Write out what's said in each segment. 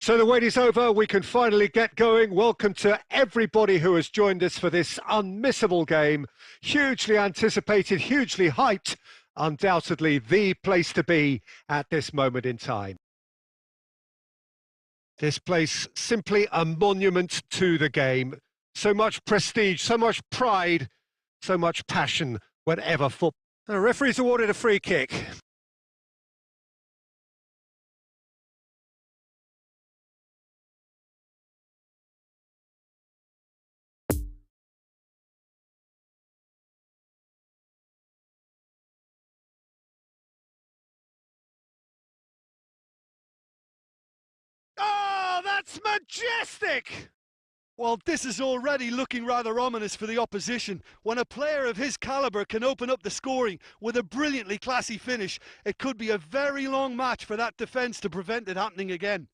So the wait is over, we can finally get going. Welcome to everybody who has joined us for this unmissable game. Hugely anticipated, hugely hyped, undoubtedly the place to be at this moment in time. This place, simply a monument to the game. So much prestige, so much pride, so much passion whenever football. The referee's awarded a free kick. Oh, that's majestic! Well, this is already looking rather ominous for the opposition. When a player of his calibre can open up the scoring with a brilliantly classy finish, it could be a very long match for that defence to prevent it happening again.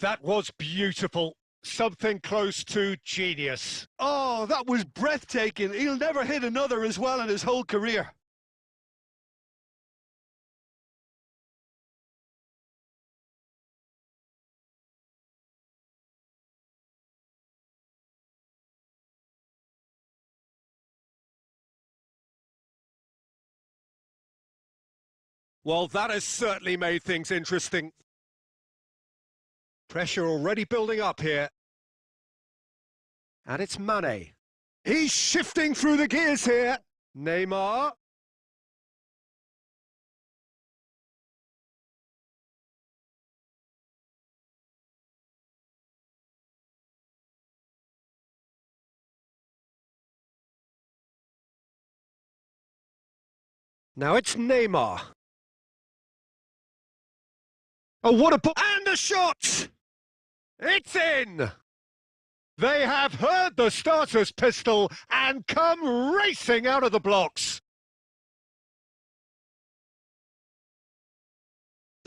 That was beautiful. Something close to genius. Oh, that was breathtaking. He'll never hit another as well in his whole career. Well, that has certainly made things interesting. Pressure already building up here. And it's Mane. He's shifting through the gears here. Neymar. Now it's Neymar. Oh, what a ball! And a shot! It's in! They have heard the starter's pistol and come racing out of the blocks.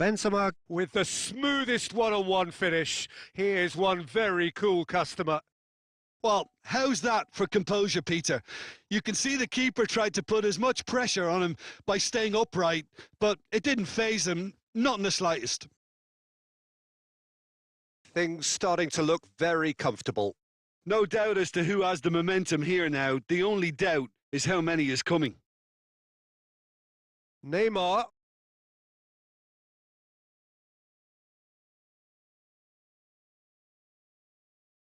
Benzema with the smoothest one-on-one finish. Here's one very cool customer. Well, how's that for composure, Peter? You can see the keeper tried to put as much pressure on him by staying upright, but it didn't faze him, not in the slightest. Things starting to look very comfortable. No doubt as to who has the momentum here now. The only doubt is how many is coming. Neymar.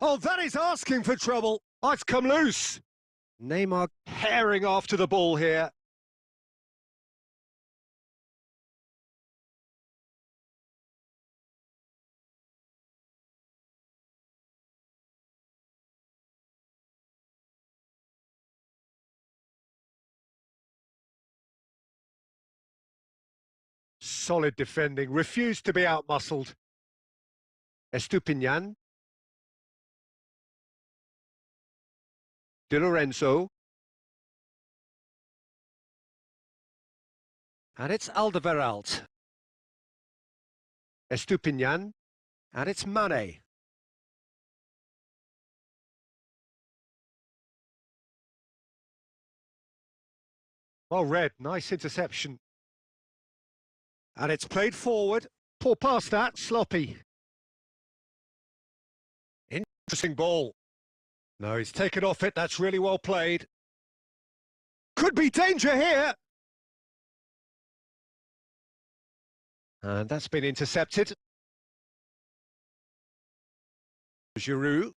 Oh, that is asking for trouble. Oh, it's come loose. Neymar herring after the ball here. Solid defending, refused to be outmuscled. Estupinian. Di Lorenzo. And it's Alderweireld. Estupinian. And it's Mane. Oh, red, nice interception. And it's played forward. Poor pass that, sloppy. Interesting ball. No, he's taken off it, that's really well played. Could be danger here. And that's been intercepted. Giroud.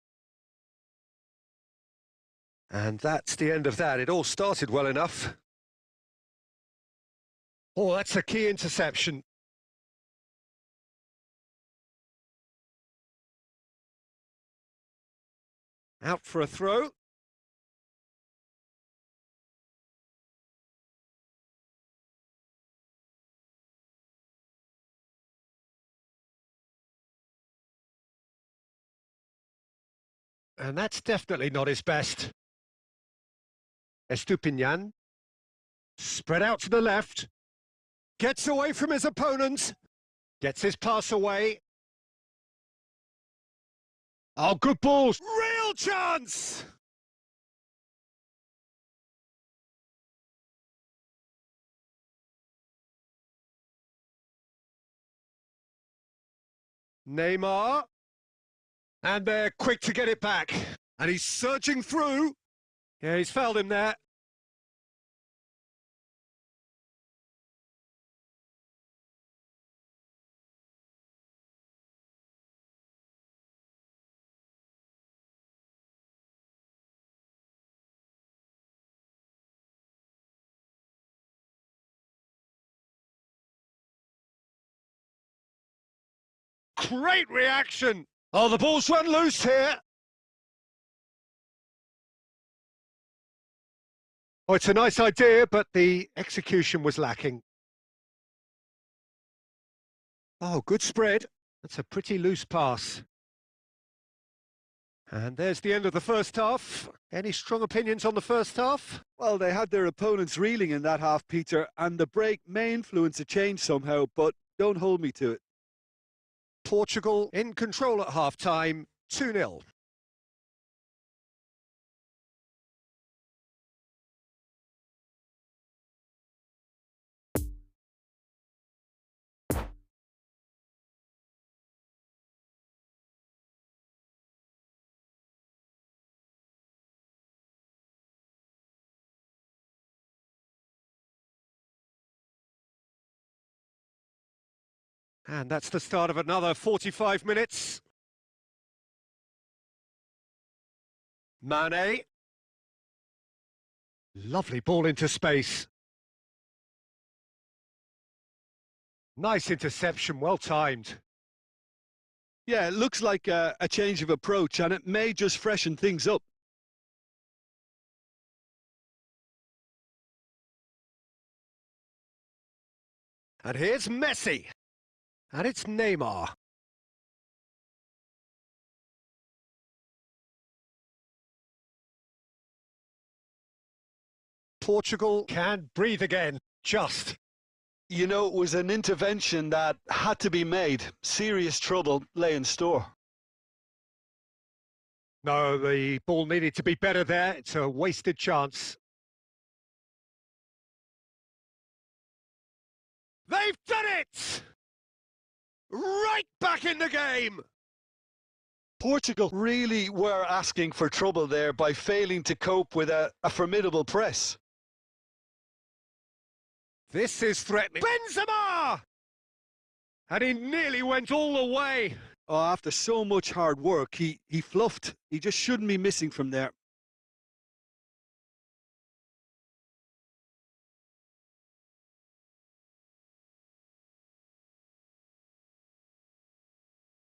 And that's the end of that. It all started well enough. Oh, that's a key interception. Out for a throw. And that's definitely not his best. Estupinian. Spread out to the left. Gets away from his opponent. Gets his pass away. Oh, good balls. Real chance! Neymar. And they're quick to get it back. And he's surging through. Yeah, he's fouled him there. Great reaction. Oh, the ball's run loose here. Oh, it's a nice idea, but the execution was lacking. Oh, good spread. That's a pretty loose pass. And there's the end of the first half. Any strong opinions on the first half? Well, they had their opponents reeling in that half, Peter, and the break may influence a change somehow, but don't hold me to it. Portugal in control at half-time, 2-0. And that's the start of another 45 minutes. Mane. Lovely ball into space. Nice interception, well timed. Yeah, it looks like a change of approach, and it may just freshen things up. And here's Messi. And it's Neymar. Portugal can breathe again, just. You know, it was an intervention that had to be made. Serious trouble lay in store. No, the ball needed to be better there. It's a wasted chance. They've done it! Right back in the game! Portugal really were asking for trouble there by failing to cope with a formidable press. This is threatening. Benzema! And he nearly went all the way. Oh, after so much hard work, he fluffed. He just shouldn't be missing from there.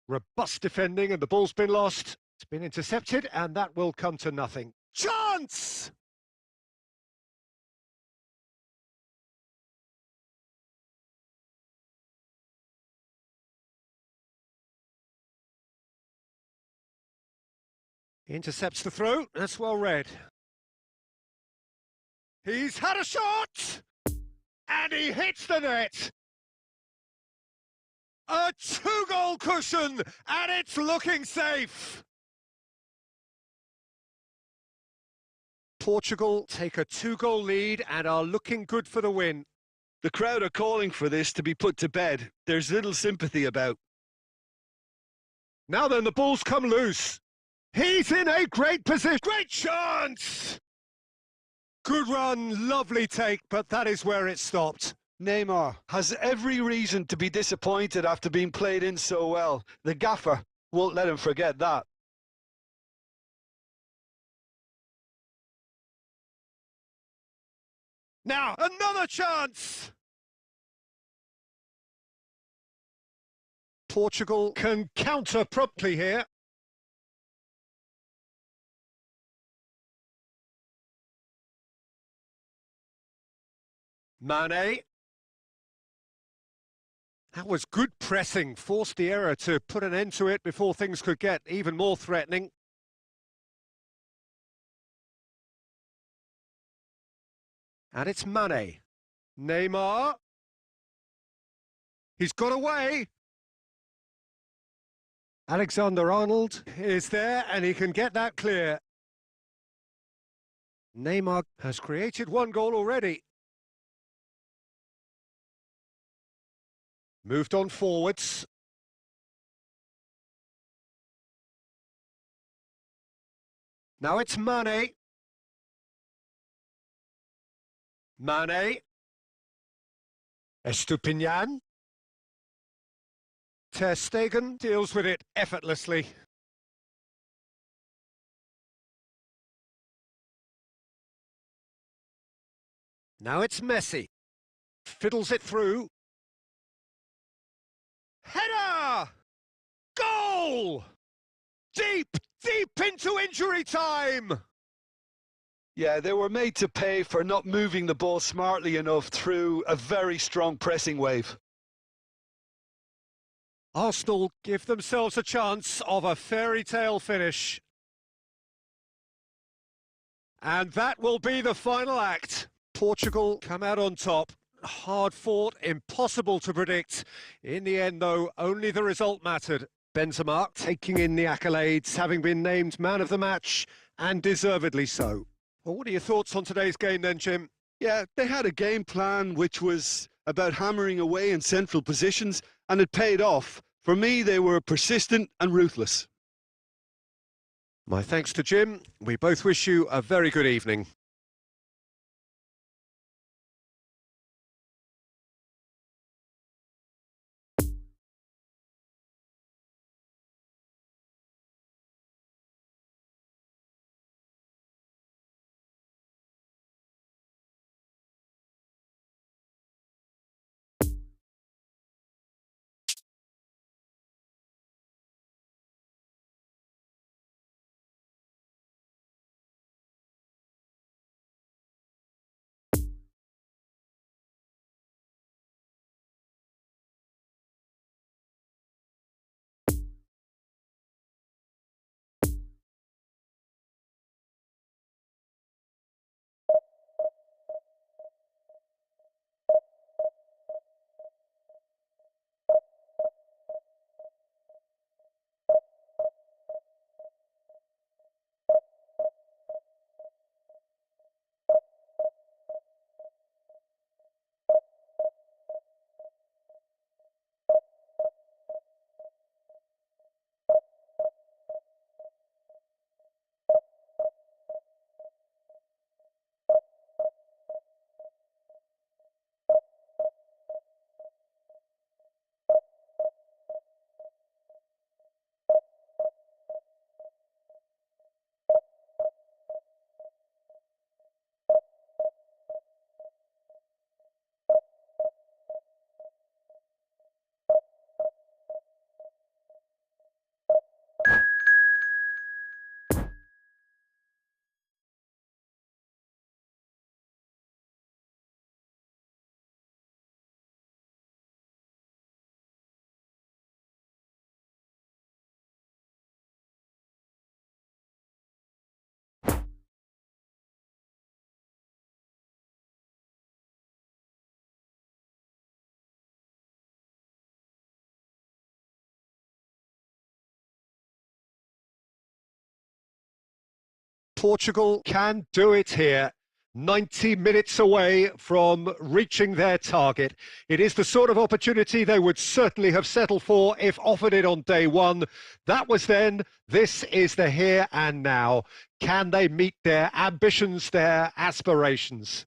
Robust defending and the ball's been lost. It's been intercepted and that will come to nothing. Chance! He intercepts the throw. That's well read. He's had a shot! And he hits the net! A two-goal cushion, and it's looking safe! Portugal take a two-goal lead and are looking good for the win. The crowd are calling for this to be put to bed. There's little sympathy about. Now then, the ball's come loose. He's in a great position. Great chance! Good run, lovely take, but that is where it stopped. Neymar has every reason to be disappointed after being played in so well. The gaffer won't let him forget that. Now, another chance! Portugal can counter promptly here. Mane. That was good pressing, forced the error to put an end to it before things could get even more threatening. And it's Mane. Neymar. He's got away. Alexander-Arnold is there and he can get that clear. Neymar has created one goal already. Moved on forwards. Now it's Mane. Mane. Estupinian. Ter Stegen deals with it effortlessly. Now it's Messi. Fiddles it through. Header! Goal! Deep, deep into injury time! Yeah, they were made to pay for not moving the ball smartly enough through a very strong pressing wave. Arsenal give themselves a chance of a fairy tale finish. And that will be the final act. Portugal come out on top. Hard fought, impossible to predict. In the end, though, only the result mattered. Benzema taking in the accolades, having been named man of the match, and deservedly so. Well, what are your thoughts on today's game then, Jim? Yeah, they had a game plan which was about hammering away in central positions, and it paid off. For me, they were persistent and ruthless. My thanks to Jim. We both wish you a very good evening. Portugal can do it here. 90 minutes away from reaching their target. It is the sort of opportunity they would certainly have settled for if offered it on day one. That was then. This is the here and now. Can they meet their ambitions, their aspirations?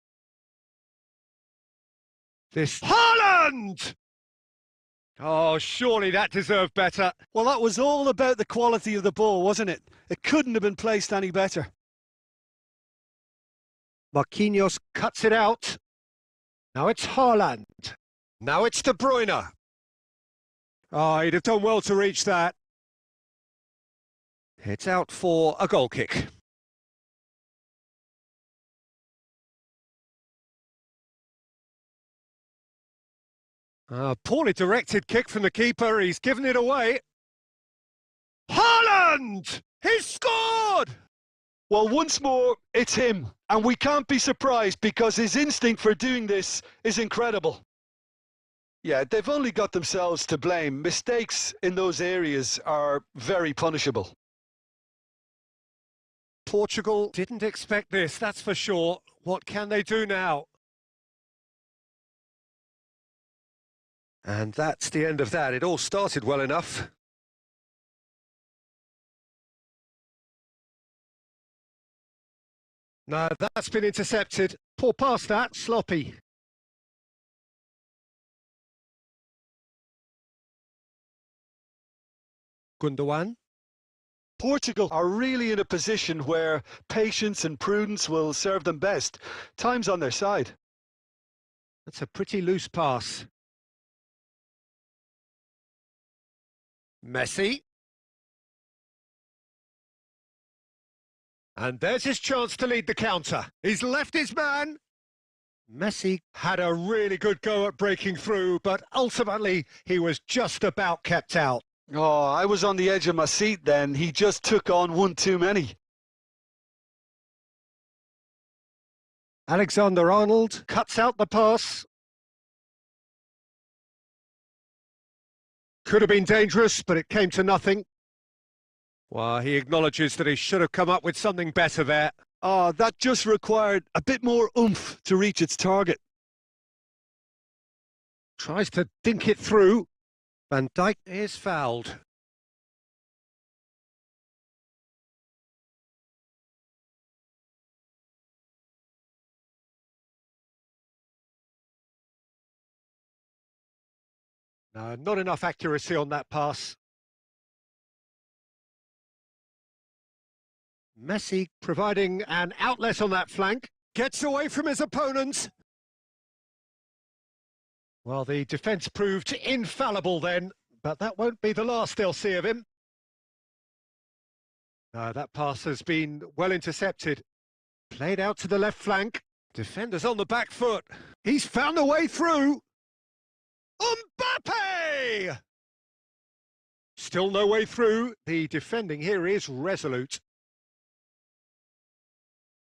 This Haaland! Oh, surely that deserved better. Well, that was all about the quality of the ball, wasn't it? It couldn't have been placed any better. Marquinhos cuts it out. Now it's Haaland. Now it's De Bruyne. Oh, he'd have done well to reach that. It's out for a goal kick. Poorly directed kick from the keeper. He's given it away. Haaland! He's scored! Well, once more, it's him. And we can't be surprised because his instinct for doing this is incredible. Yeah, they've only got themselves to blame. Mistakes in those areas are very punishable. Portugal didn't expect this, that's for sure. What can they do now? And that's the end of that. It all started well enough. No, that's been intercepted. Poor pass that, sloppy. Gundogan. Portugal are really in a position where patience and prudence will serve them best. Time's on their side. That's a pretty loose pass. Messi. And there's his chance to lead the counter. He's left his man. Messi had a really good go at breaking through, but ultimately he was just about kept out. Oh, I was on the edge of my seat then. He just took on one too many. Alexander-Arnold cuts out the pass. Could have been dangerous, but it came to nothing. Well, he acknowledges that he should have come up with something better there. Oh, that just required a bit more oomph to reach its target. Tries to dink it through. Van Dijk is fouled. No, not enough accuracy on that pass. Messi providing an outlet on that flank. Gets away from his opponent. Well, the defence proved infallible then, but that won't be the last they'll see of him. That pass has been well intercepted. Played out to the left flank. Defenders on the back foot. He's found a way through. Mbappe! Still no way through. The defending here is resolute.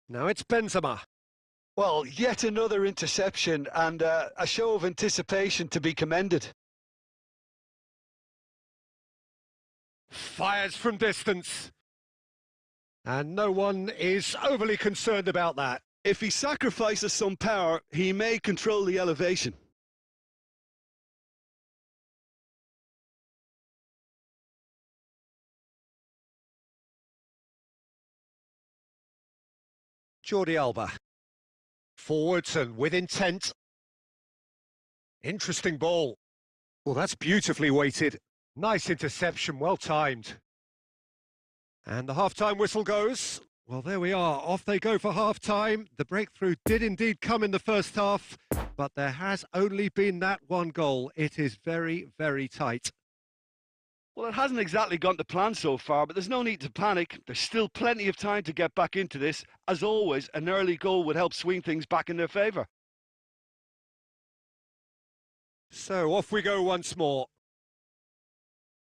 Now it's Benzema. Well, yet another interception and a show of anticipation to be commended. Fires from distance. And no one is overly concerned about that. If he sacrifices some power, he may control the elevation. Jordi Alba. Forwards and with intent. Interesting ball. Well, that's beautifully weighted. Nice interception, well timed. And the half-time whistle goes. Well, there we are. Off they go for half-time. The breakthrough did indeed come in the first half, but there has only been that one goal. It is very, very tight. Well, it hasn't exactly gone to plan so far, but there's no need to panic. There's still plenty of time to get back into this. As always, an early goal would help swing things back in their favour. So off we go once more.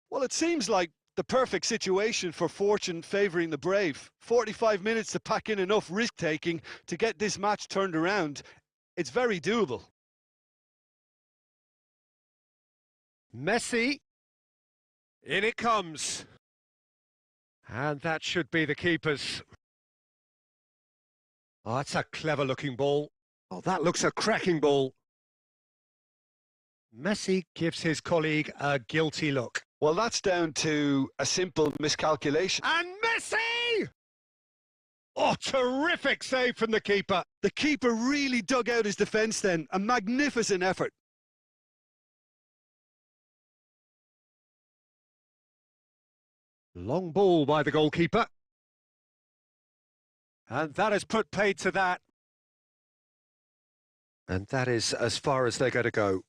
Well, it seems like the perfect situation for fortune favouring the brave. 45 minutes to pack in enough risk-taking to get this match turned around. It's very doable. Messi. In it comes. And that should be the keeper's. Oh, that's a clever-looking ball. Oh, that looks a cracking ball. Messi gives his colleague a guilty look. Well, that's down to a simple miscalculation. And Messi! Oh, terrific save from the keeper. The keeper really dug out his defence then. A magnificent effort. Long ball by the goalkeeper. And that has put paid to that. And that is as far as they're going to go.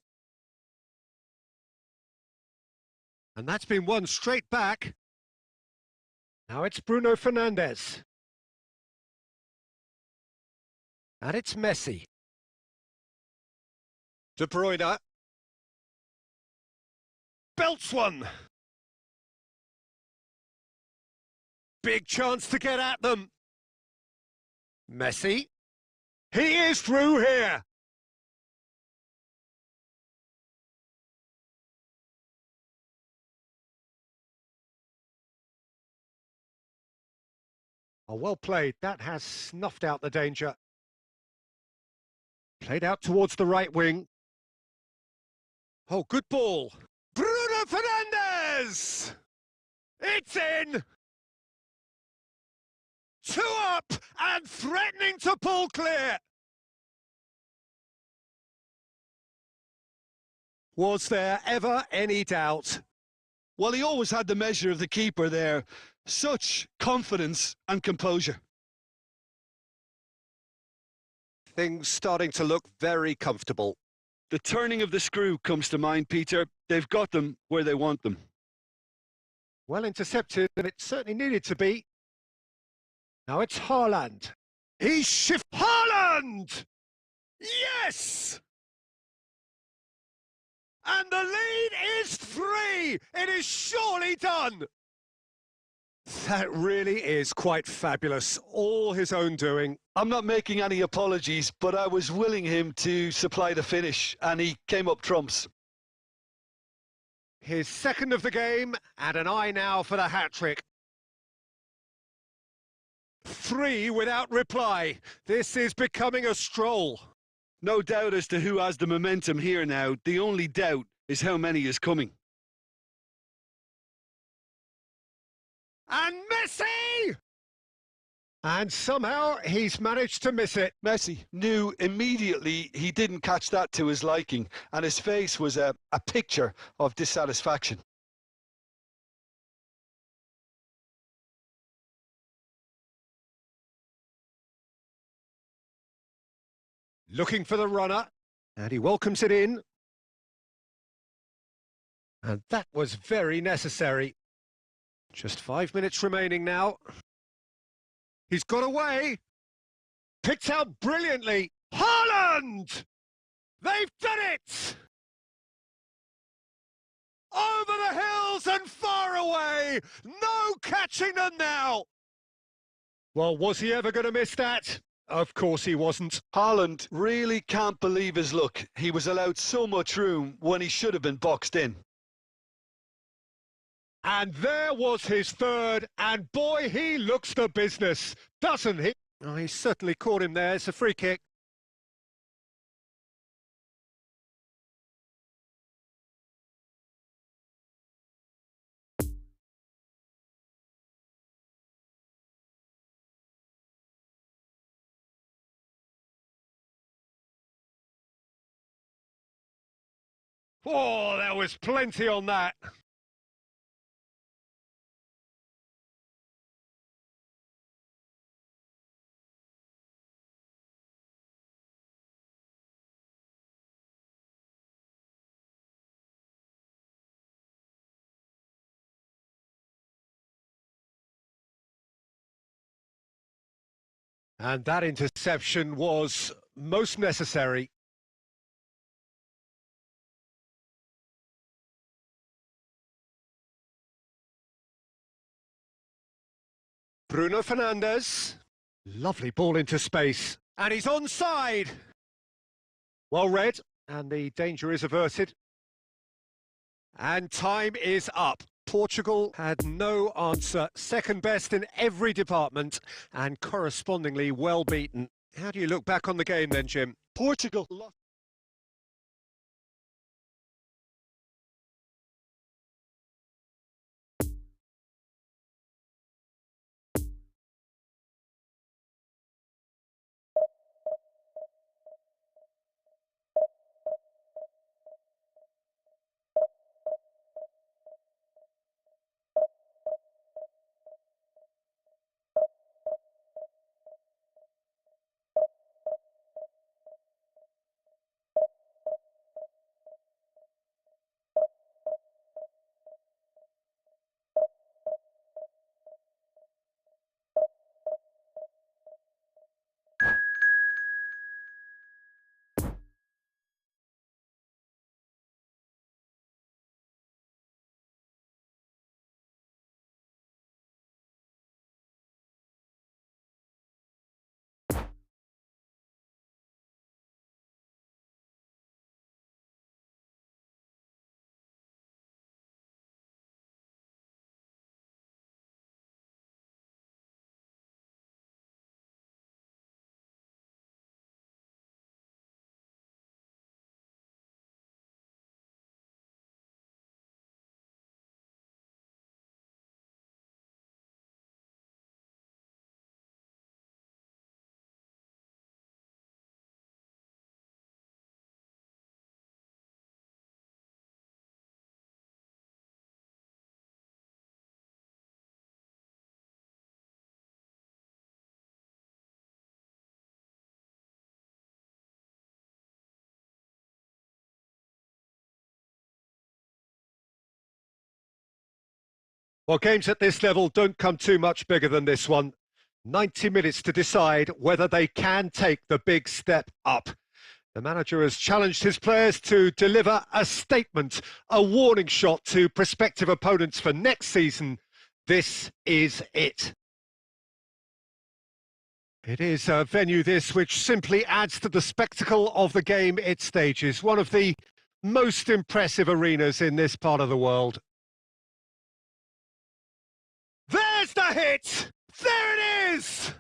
And that's been won straight back. Now it's Bruno Fernandes. And it's Messi. De Bruyne. Belts one. Big chance to get at them. Messi. He is through here. Oh, well played. That has snuffed out the danger. Played out towards the right wing. Oh, good ball. Bruno Fernandes! It's in! 2 up and threatening trying to pull clear. Was there ever any doubt? Well, he always had the measure of the keeper there. Such confidence and composure. Things starting to look very comfortable. The turning of the screw comes to mind, Peter. They've got them where they want them. Well intercepted, and it certainly needed to be. Now it's Haaland. He's Haaland! Yes! And the lead is 3! It is surely done! That really is quite fabulous. All his own doing. I'm not making any apologies, but I was willing him to supply the finish, and he came up trumps. His second of the game, and an eye now for the hat-trick. 3 without reply. This is becoming a stroll. No doubt as to who has the momentum here now. The only doubt is how many is coming. And Messi! And somehow he's managed to miss it. Messi knew immediately he didn't catch that to his liking, and his face was a picture of dissatisfaction. Looking for the runner, and he welcomes it in. And that was very necessary. Just 5 minutes remaining now. He's got away. Picked out brilliantly. Haaland! They've done it! Over the hills and far away. No catching them now. Well, was he ever going to miss that? Of course he wasn't. Haaland really can't believe his luck. He was allowed so much room when he should have been boxed in. And there was his third, and boy, he looks the business, doesn't he? Oh, he certainly caught him there. It's a free kick. Oh, there was plenty on that. And that interception was most necessary. Bruno Fernandes. Lovely ball into space. And he's onside. Well read. And the danger is averted. And time is up. Portugal had no answer. Second best in every department and correspondingly well beaten. How do you look back on the game then, Jim? Portugal lost. Well, games at this level don't come too much bigger than this one. 90 minutes to decide whether they can take the big step up. The manager has challenged his players to deliver a statement, a warning shot to prospective opponents for next season. This is it. It is a venue, this, which simply adds to the spectacle of the game it stages. One of the most impressive arenas in this part of the world. There's the hit! There it is!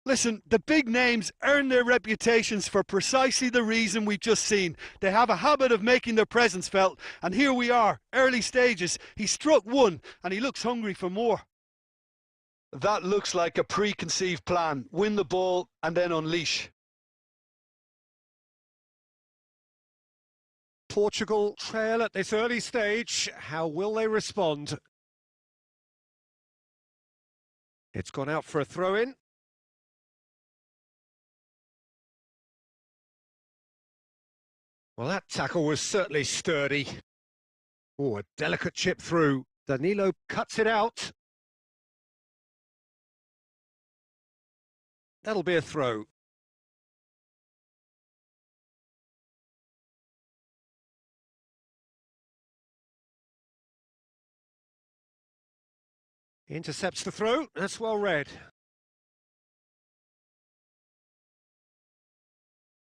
Listen, the big names earn their reputations for precisely the reason we've just seen. They have a habit of making their presence felt, and here we are, early stages. He struck one, and he looks hungry for more. That looks like a preconceived plan. Win the ball, and then unleash. Portugal trail at this early stage. How will they respond? It's gone out for a throw-in. Well, that tackle was certainly sturdy. Oh, a delicate chip through. Danilo cuts it out. That'll be a throw. Intercepts the throw. That's well read.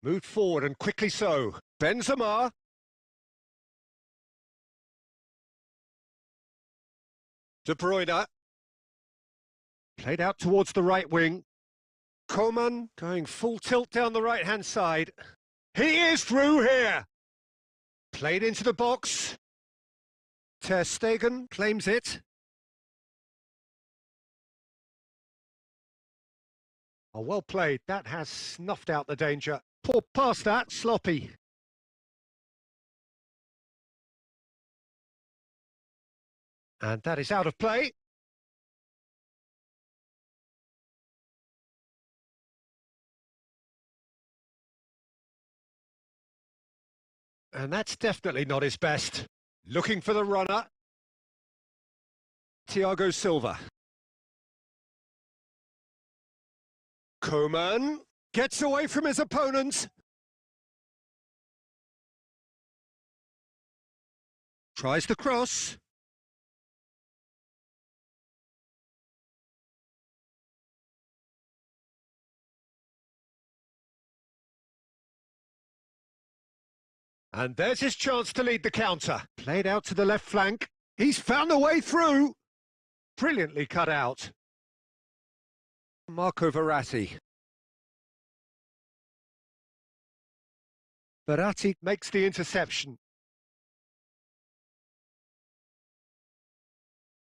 Moved forward and quickly so. Benzema. De Bruyne. Played out towards the right wing. Coman going full tilt down the right-hand side. He is through here. Played into the box. Ter Stegen claims it. Oh, well played. That has snuffed out the danger. Poor past that, sloppy. And that is out of play. And that's definitely not his best. Looking for the runner. Thiago Silva. Coman gets away from his opponent. Tries the cross. And there's his chance to lead the counter. Played out to the left flank. He's found a way through. Brilliantly cut out. Marco Verratti. Verratti makes the interception.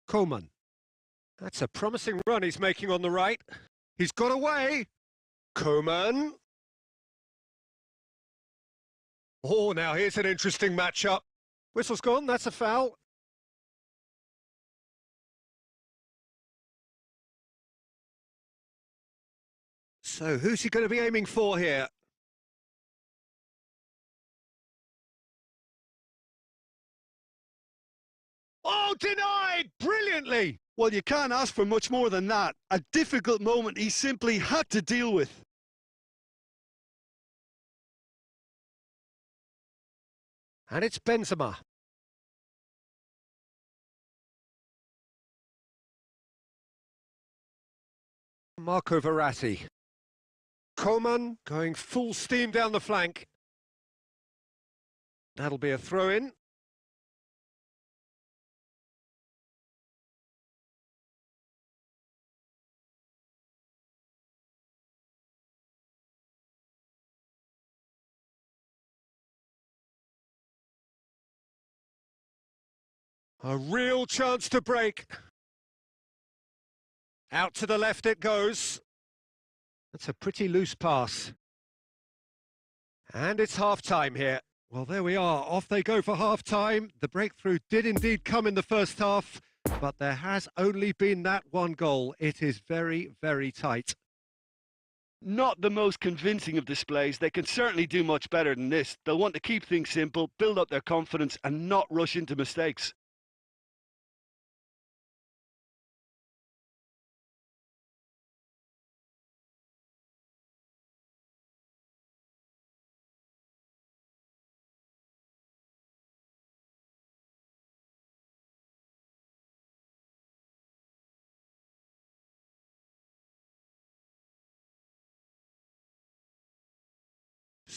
Coman. That's a promising run he's making on the right. He's got away. Coman. Oh, now here's an interesting matchup. Whistle's gone, that's a foul. So who's he going to be aiming for here? Oh, denied! Brilliantly! Well, you can't ask for much more than that. A difficult moment he simply had to deal with. And it's Benzema. Marco Verratti. Coman going full steam down the flank. That'll be a throw-in. A real chance to break. Out to the left it goes. That's a pretty loose pass. And it's half-time here. Well, there we are. Off they go for half-time. The breakthrough did indeed come in the first half, but there has only been that one goal. It is very, very tight. Not the most convincing of displays. They can certainly do much better than this. They'll want to keep things simple, build up their confidence, and not rush into mistakes.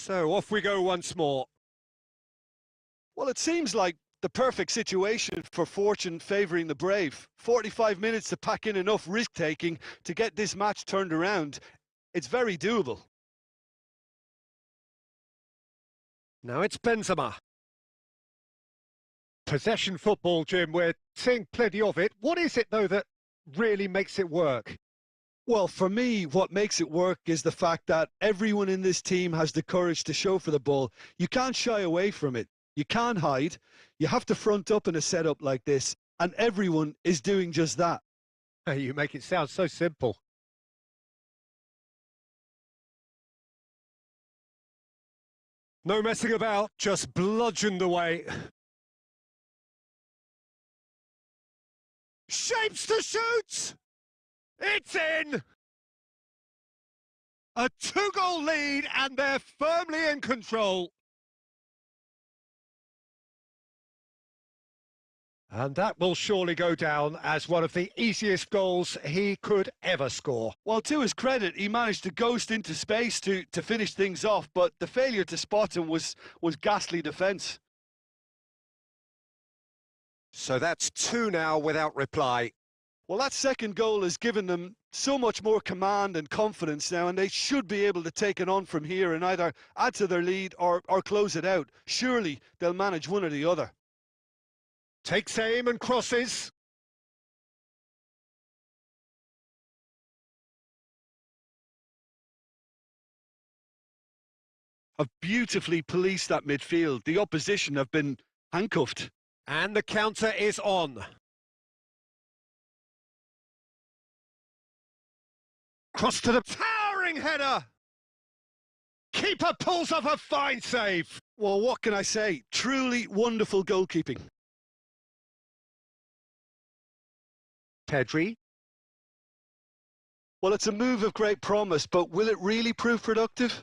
So off we go once more. Well, it seems like the perfect situation for fortune favouring the brave. 45 minutes to pack in enough risk-taking to get this match turned around. It's very doable. Now it's Benzema. Possession football, Jim, we're seeing plenty of it. What is it, though, that really makes it work? Well, for me, what makes it work is the fact that everyone in this team has the courage to show for the ball. You can't shy away from it. You can't hide. You have to front up in a setup like this, and everyone is doing just that. You make it sound so simple. No messing about, just bludgeoned away. Shapes to shoot! It's in! A 2-goal lead, and they're firmly in control. And that will surely go down as one of the easiest goals he could ever score. Well, to his credit, he managed to ghost into space to finish things off, but the failure to spot him was ghastly defence. So that's 2 now without reply. Well, that second goal has given them so much more command and confidence now, and they should be able to take it on from here and either add to their lead or close it out. Surely they'll manage one or the other. Takes aim and crosses. Have beautifully policed that midfield. The opposition have been handcuffed. And the counter is on. Cross to the towering header. Keeper pulls off a fine save. Well, what can I say? Truly wonderful goalkeeping. Pedri. Well, it's a move of great promise, but will it really prove productive?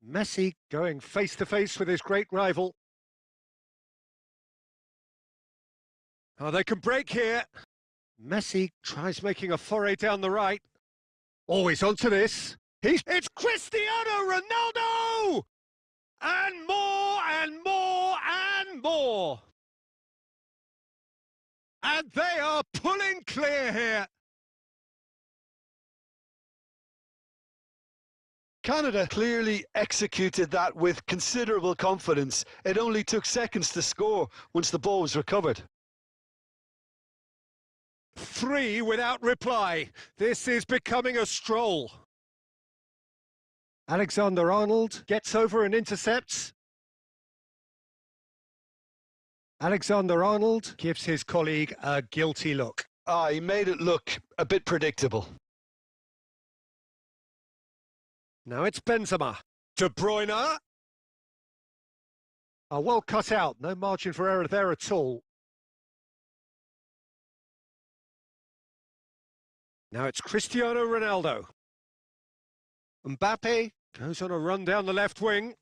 Messi going face-to-face with his great rival. Oh, they can break here. Messi tries making a foray down the right. Always onto this. It's Cristiano Ronaldo! And more and more and more. And they are pulling clear here. Canada clearly executed that with considerable confidence. It only took seconds to score once the ball was recovered. 3 without reply. This is becoming a stroll. Alexander-Arnold gets over and intercepts. Alexander-Arnold gives his colleague a guilty look. He made it look a bit predictable. Now it's Benzema. De Bruyne. Well cut out. No margin for error there at all. Now it's Cristiano Ronaldo. Mbappe goes on a run down the left wing.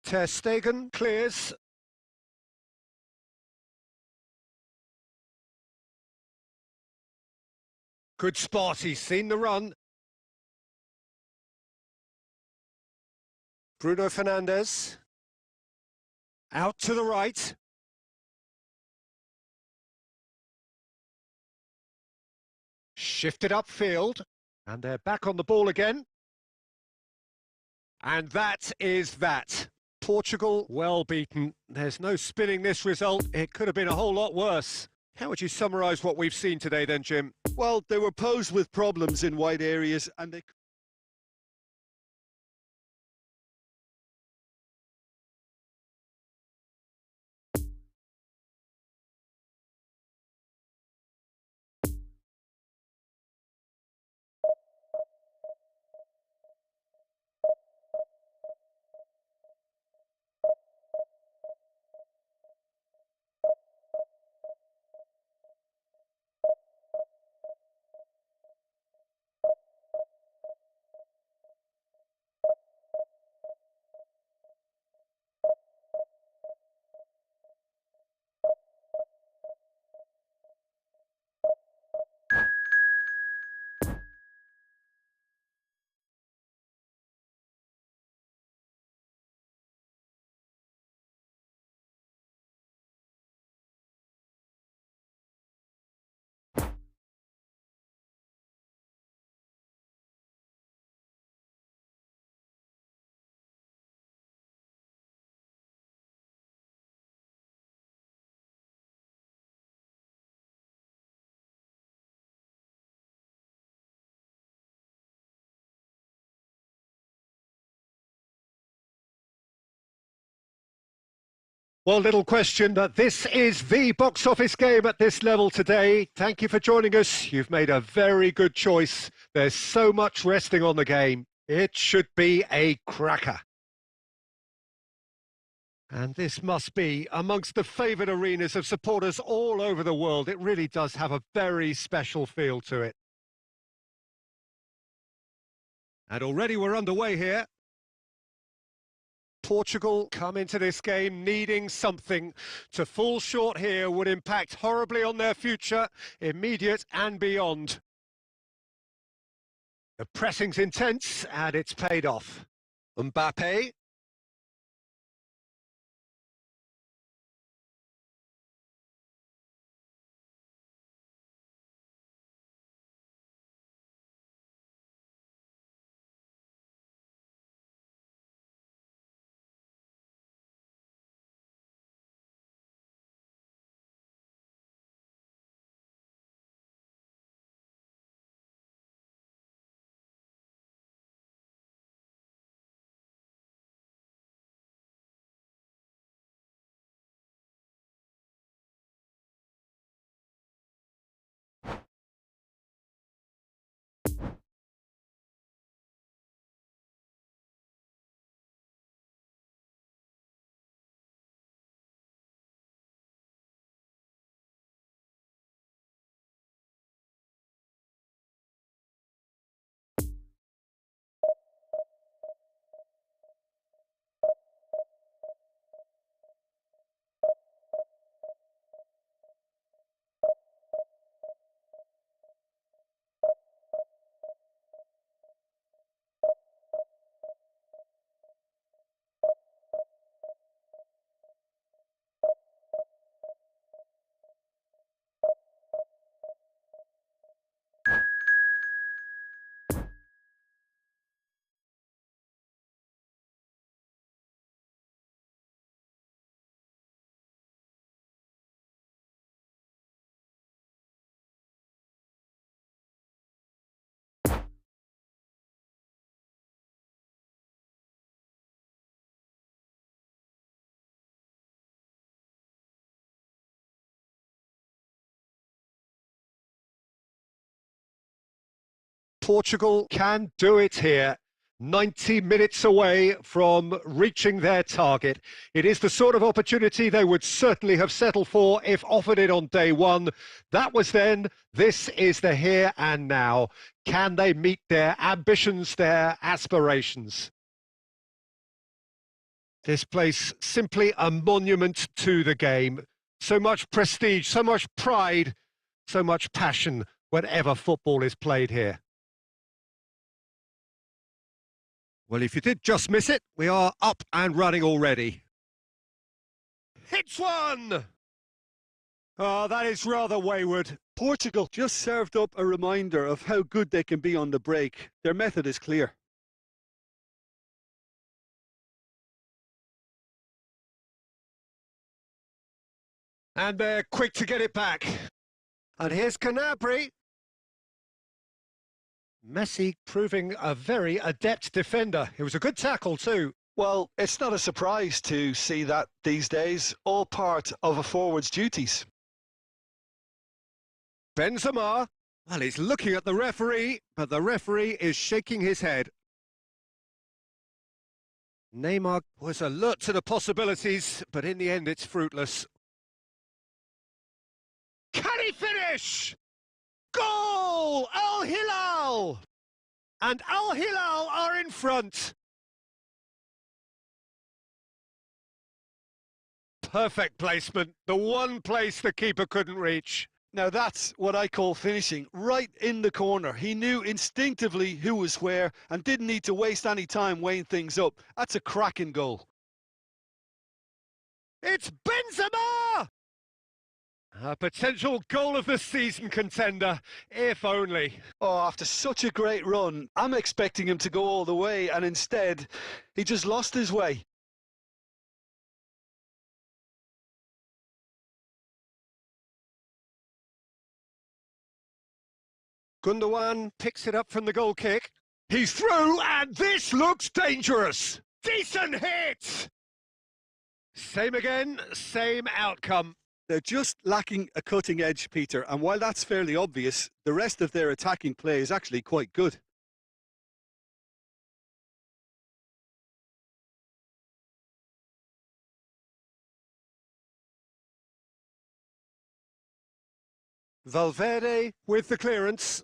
Ter Stegen clears. Good spot, he's seen the run. Bruno Fernandes. Out to the right. Shifted upfield. And they're back on the ball again. And that is that. Portugal, well beaten. There's no spinning this result. It could have been a whole lot worse. How would you summarise what we've seen today then, Jim? Well, they were posed with problems in wide areas and they Well, little question that this is the box office game at this level today. Thank you for joining us. You've made a very good choice. There's so much resting on the game. It should be a cracker. And this must be amongst the favoured arenas of supporters all over the world. It really does have a very special feel to it. And already we're underway here. Portugal come into this game needing something. To fall short here would impact horribly on their future, immediate and beyond. The pressing's intense and it's paid off. Mbappe. Portugal can do it here. 90 minutes away from reaching their target. It is the sort of opportunity they would certainly have settled for if offered it on day one. That was then. This is the here and now. Can they meet their ambitions, their aspirations? This place, simply a monument to the game. So much prestige, so much pride, so much passion whenever football is played here. Well, if you did just miss it, we are up and running already. Hits one! Oh, that is rather wayward. Portugal just served up a reminder of how good they can be on the break. Their method is clear. And they're quick to get it back. And here's Canabri. Messi proving a very adept defender. It was a good tackle too. Well, it's not a surprise to see that these days, all part of a forward's duties. Benzema, well, he's looking at the referee, but the referee is shaking his head. Neymar was alert to the possibilities, but in the end it's fruitless. Can he finish? Goal! Al Hilal! And Al Hilal are in front. Perfect placement, the one place the keeper couldn't reach. Now that's what I call finishing, right in the corner. He knew instinctively who was where and didn't need to waste any time weighing things up. That's a cracking goal. It's Benzema! A potential goal of the season contender, if only. Oh, after such a great run, I'm expecting him to go all the way, and instead, he just lost his way. Gundogan picks it up from the goal kick. He's through, and this looks dangerous. Decent hit! Same again, same outcome. They're just lacking a cutting edge, Peter, and while that's fairly obvious, the rest of their attacking play is actually quite good. Valverde with the clearance.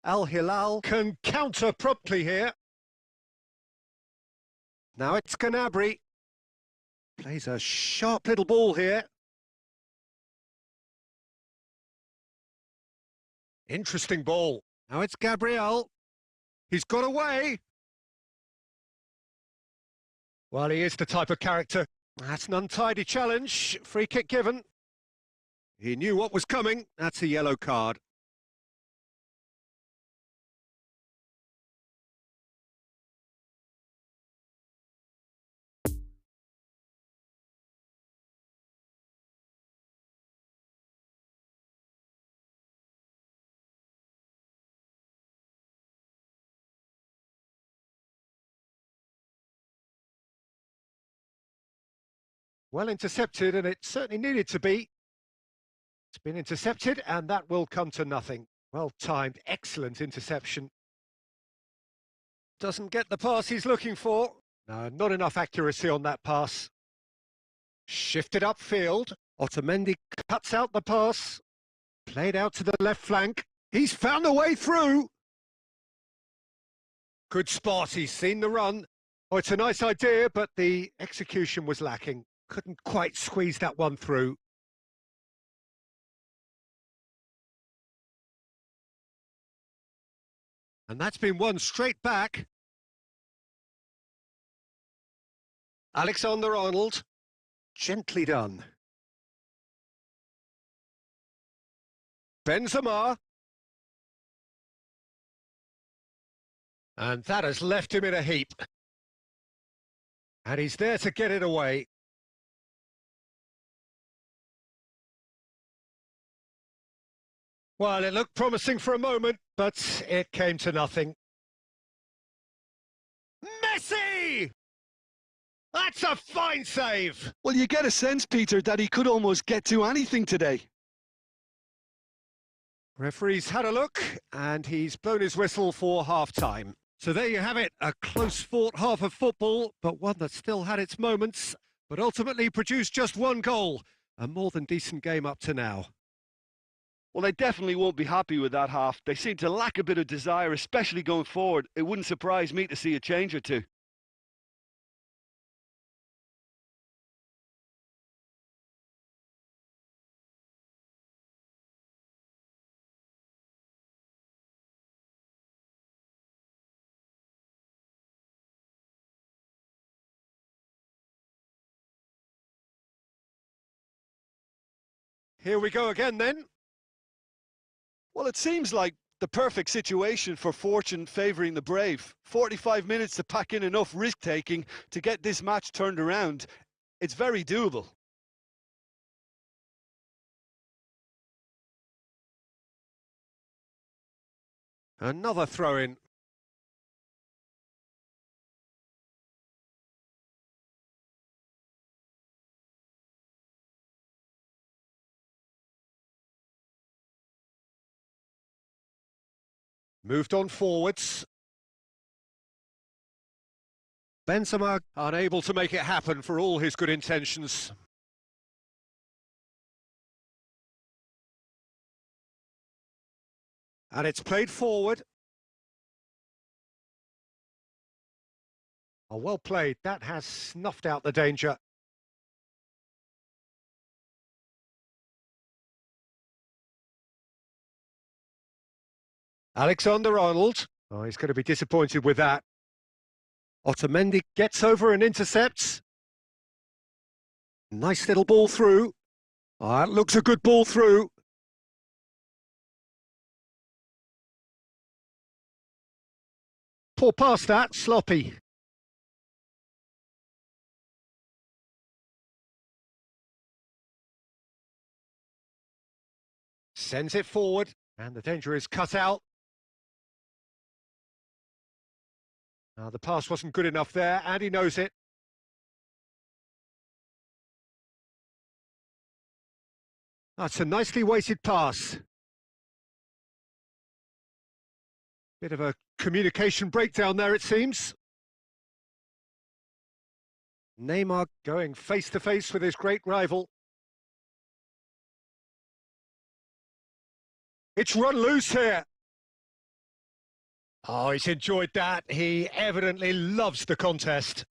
Al Hilal can counter promptly here. Now it's Gnabry. Plays a sharp little ball here. Interesting ball. Now it's Gabriel. He's got away. Well, he is the type of character. That's an untidy challenge. Free kick given. He knew what was coming. That's a yellow card. Well intercepted, and it certainly needed to be. It's been intercepted, and that will come to nothing. Well timed, excellent interception. Doesn't get the pass he's looking for. No, not enough accuracy on that pass. Shifted upfield. Otamendi cuts out the pass. Played out to the left flank. He's found a way through. Good spot, he's seen the run. Oh, it's a nice idea, but the execution was lacking. Couldn't quite squeeze that one through. And that's been won straight back. Alexander-Arnold. Gently done. Benzema. And that has left him in a heap. And he's there to get it away. Well, it looked promising for a moment, but it came to nothing. Messi! That's a fine save! Well, you get a sense, Peter, that he could almost get to anything today. Referee's had a look, and he's blown his whistle for half-time. So there you have it, a close-fought half of football, but one that still had its moments, but ultimately produced just one goal. A more than decent game up to now. Well, they definitely won't be happy with that half. They seem to lack a bit of desire, especially going forward. It wouldn't surprise me to see a change or two. Here we go again then. Well, it seems like the perfect situation for fortune favouring the brave. 45 minutes to pack in enough risk-taking to get this match turned around. It's very doable. Another throw-in. Moved on forwards. Benzema unable to make it happen for all his good intentions. And it's played forward. Oh, well played. That has snuffed out the danger. Alexander-Arnold. Oh, he's going to be disappointed with that. Otamendi gets over and intercepts. Nice little ball through. Oh, that looks a good ball through. Poor pass that, sloppy. Sends it forward, and the danger is cut out. Now, the pass wasn't good enough there, and he knows it. That's a nicely weighted pass. Bit of a communication breakdown there, it seems. Neymar going face-to-face with his great rival. It's run loose here. Oh, he's enjoyed that. He evidently loves the contest.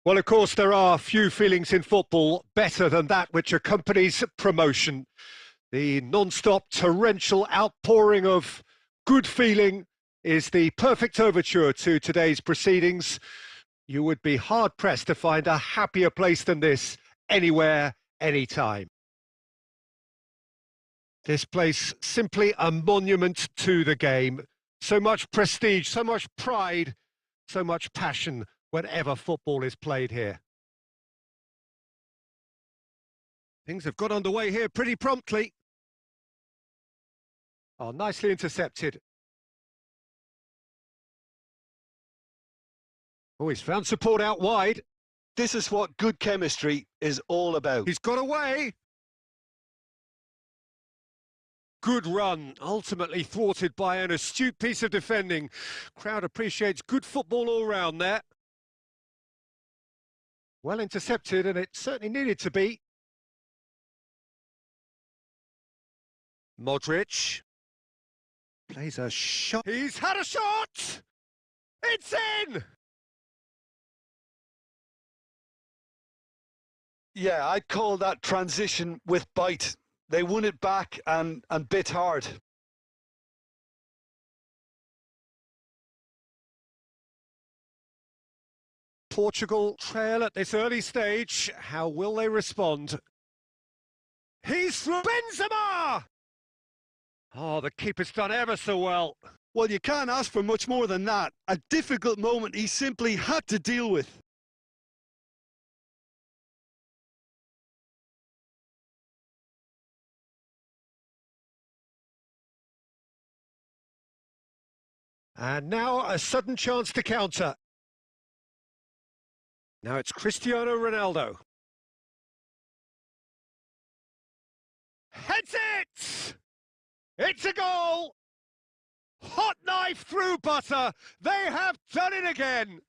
Well, of course, there are few feelings in football better than that which accompanies promotion. The non-stop torrential outpouring of good feeling is the perfect overture to today's proceedings. You would be hard-pressed to find a happier place than this anywhere, anytime. This place, simply a monument to the game. So much prestige, so much pride, so much passion whenever football is played here. Things have got underway here pretty promptly. Oh, nicely intercepted. Oh, he's found support out wide. This is what good chemistry is all about. He's got away. Good run, ultimately thwarted by an astute piece of defending. Crowd appreciates good football all round there. Well intercepted, and it certainly needed to be. Modric plays a shot. He's had a shot! It's in! Yeah, I'd call that transition with bite. They won it back and bit hard. Portugal trail at this early stage. How will they respond? He's through Benzema! Oh, the keeper's done ever so well. Well, you can't ask for much more than that. A difficult moment he simply had to deal with. And now a sudden chance to counter. Now it's Cristiano Ronaldo. Heads it! It's a goal! Hot knife through butter. They have done it again.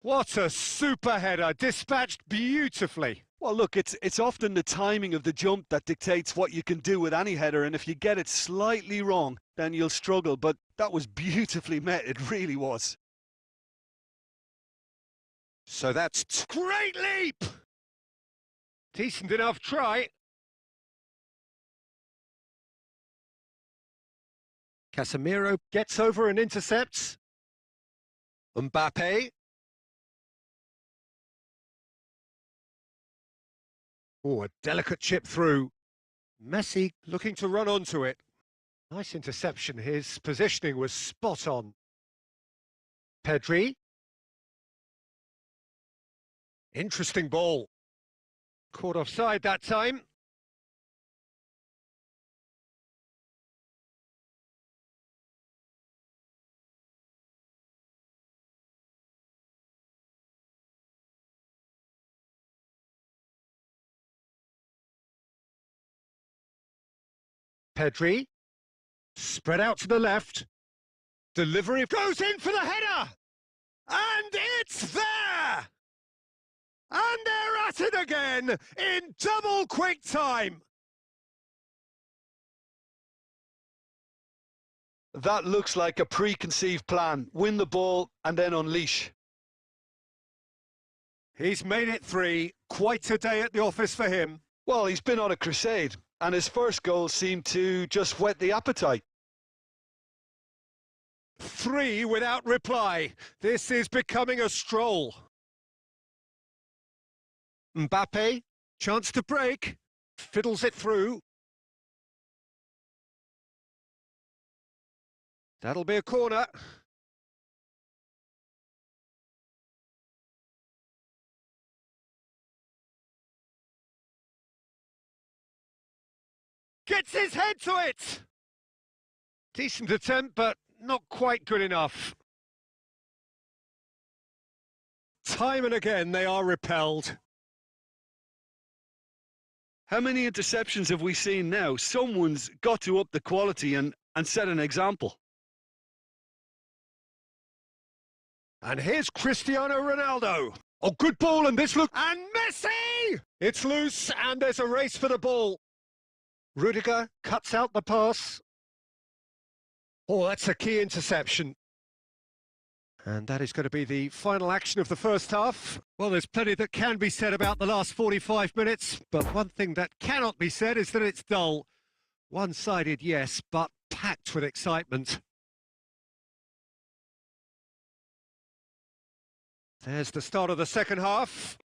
What a super header, dispatched beautifully. Well, look, it's often the timing of the jump that dictates what you can do with any header, and if you get it slightly wrong, then you'll struggle, but that was beautifully met, it really was. So that's great leap! Decent enough try. Casemiro gets over and intercepts. Mbappe. Oh, a delicate chip through. Messi looking to run onto it. Nice interception. His positioning was spot on. Pedri. Interesting ball. Caught offside that time. Pedri. Spread out to the left. Delivery goes in for the header! And it's there! And they're at it again in double quick time. That looks like a preconceived plan. Win the ball and then unleash. He's made it 3. Quite a day at the office for him. Well, he's been on a crusade, and his first goal seemed to just whet the appetite. 3 without reply. This is becoming a stroll. Mbappe, chance to break. Fiddles it through. That'll be a corner. Gets his head to it! Decent attempt, but not quite good enough. Time and again, they are repelled. How many interceptions have we seen now? Someone's got to up the quality and set an example. And here's Cristiano Ronaldo. Oh, good ball, and this look... And Messi! It's loose, and there's a race for the ball. Rudiger cuts out the pass. Oh, that's a key interception. And that is going to be the final action of the first half. Well, there's plenty that can be said about the last 45 minutes, but one thing that cannot be said is that it's dull. One-sided, yes, but packed with excitement. There's the start of the second half.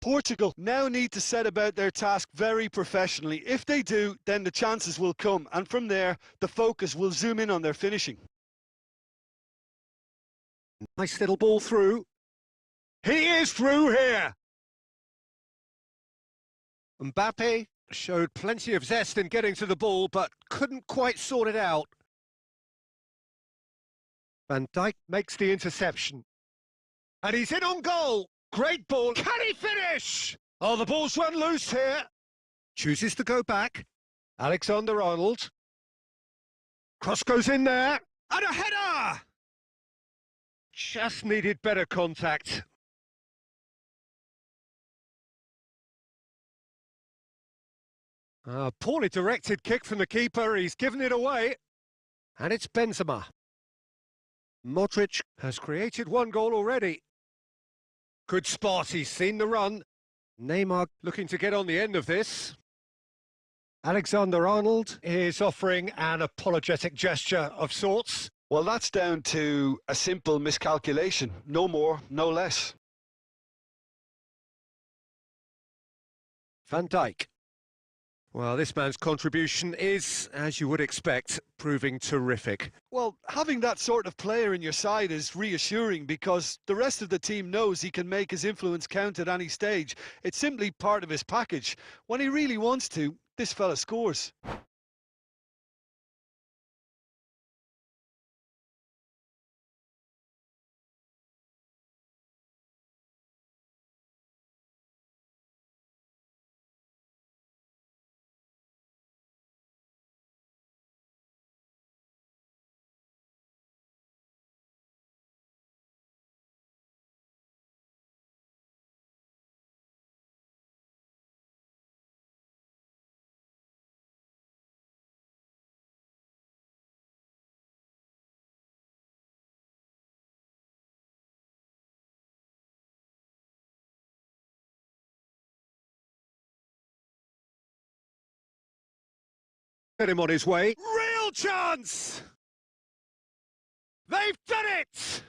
Portugal now need to set about their task very professionally. If they do, then the chances will come, and from there, the focus will zoom in on their finishing. Nice little ball through. He is through here. Mbappe showed plenty of zest in getting to the ball, but couldn't quite sort it out. Van Dijk makes the interception. And he's in on goal. Great ball. Can he finish? Oh, the ball's run loose here. Chooses to go back. Alexander-Arnold. Cross goes in there. And a header! Just needed better contact. A poorly directed kick from the keeper. He's given it away. And it's Benzema. Modric has created one goal already. Good spot, he's seen the run. Neymar looking to get on the end of this. Alexander-Arnold is offering an apologetic gesture of sorts. Well, that's down to a simple miscalculation. No more, no less. Van Dijk. Well, this man's contribution is, as you would expect, proving terrific. Well, having that sort of player in your side is reassuring because the rest of the team knows he can make his influence count at any stage. It's simply part of his package. When he really wants to, this fella scores. Get him on his way. Real chance! They've done it!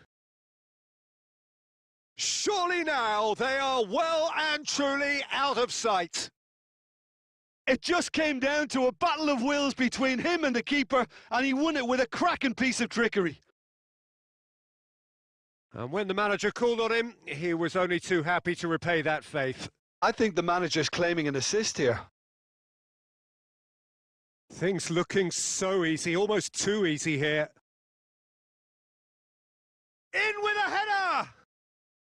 Surely now they are well and truly out of sight. It just came down to a battle of wills between him and the keeper, and he won it with a cracking piece of trickery. And when the manager called on him, he was only too happy to repay that faith. I think the manager's claiming an assist here. Things looking so easy, almost too easy here. In with a header!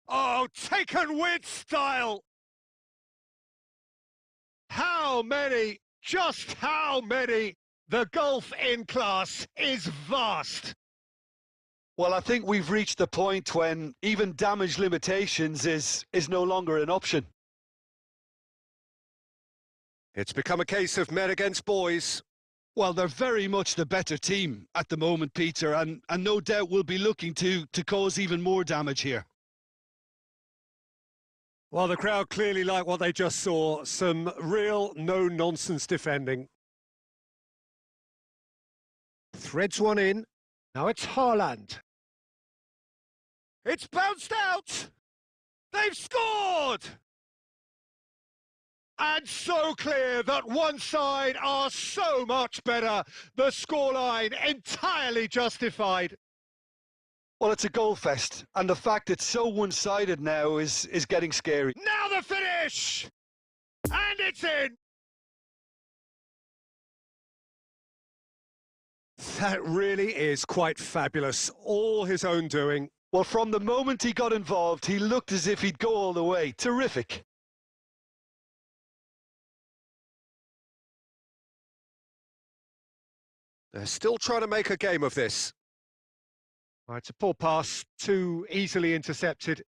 Oh, taken with style! How many? Just how many? The gulf in class is vast. Well, I think we've reached the point when even damage limitations is no longer an option. It's become a case of men against boys. Well, they're very much the better team at the moment, Peter, and no doubt will be looking to cause even more damage here. Well, the crowd clearly like what they just saw. Some real no-nonsense defending. Threads one in. Now it's Haaland. It's bounced out! They've scored! And so clear that one side are so much better. The scoreline entirely justified. Well, it's a goal fest, and the fact it's so one-sided now is getting scary. Now the finish! And it's in! That really is quite fabulous. All his own doing. Well, from the moment he got involved, he looked as if he'd go all the way. Terrific. They're still trying to make a game of this. Right, it's a poor pass, too easily intercepted.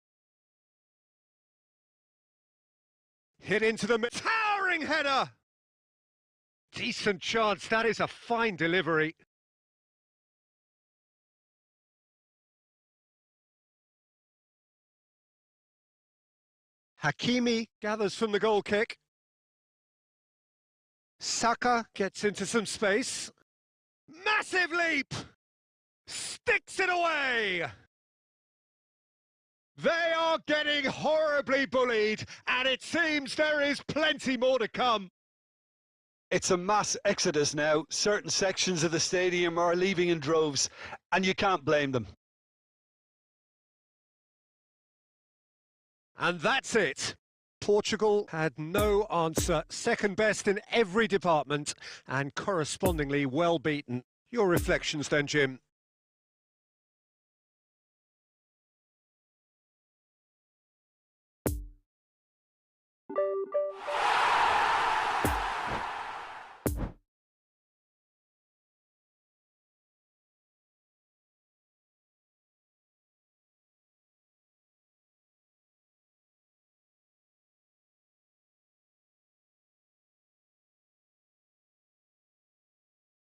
Hit into the towering header! Decent chance, that is a fine delivery. Hakimi gathers from the goal kick. Saka gets into some space. Massive leap! Sticks it away! They are getting horribly bullied, and it seems there is plenty more to come. It's a mass exodus now. Certain sections of the stadium are leaving in droves, and you can't blame them. And that's it. Portugal had no answer. Second best in every department, and correspondingly well beaten. Your reflections then, Jim?